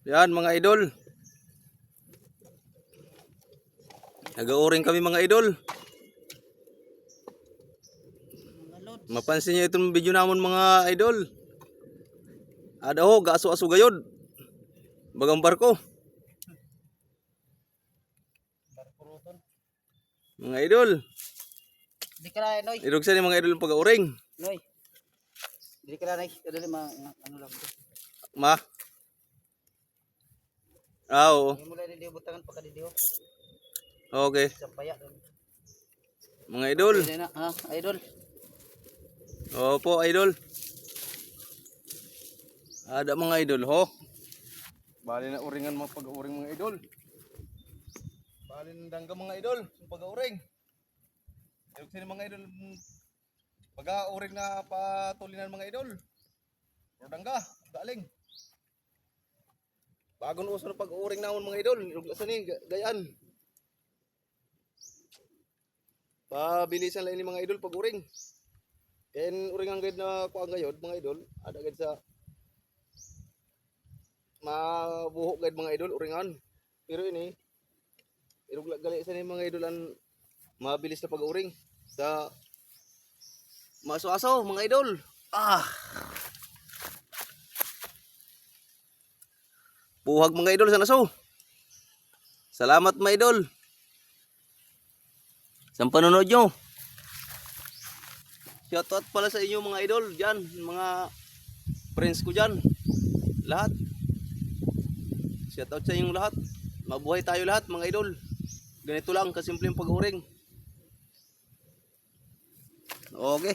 Yan mga idol. Nag-uuring kami mga idol. Mapansin niyo itong video namon mga idol. Ada ho, gaso-aso gayod. Bagang barko. Mga idol. Di ka na, Noy. Irugsan ni mga idol yung pag-uuring. Noy. Di ka na, Noy. Kadali ano lang. Ma. Oo. Hindi mo lang hindi butangan pagkadidiyo. Okay. Sampaya. Mga idol. Hindi na, ha, idol. Opo, idol. Ada mga idol ho. Bali na uringan mga pag-uuring mga idol. Bali na dangga mga idol, pag-uuring. Irugsan ni mga idol pag-uuring na patulinan mga idol. Rodangga, galing. Bagong uso na pag-uuring naon mga idol, irugsan ni gayaan. Pabilisan lang ini mga idol pag-uring. And uring ang guide na kuha gayod mga idol, ada guide sa mabuhok guide mga idol, uringan. Pero ini irugla gali sa ni mga idol ang mabilis na pag-uring sa maso-aso mga idol. Buhag mga idol sa naso. Salamat mga idol sa panonood nyo. Shoutout pala sa inyo mga idol dyan, mga friends ko dyan, lahat. Shoutout sa inyong lahat. Mabuhay tayo lahat mga idol. Ganito lang kasimpleng pag-uring. Okay.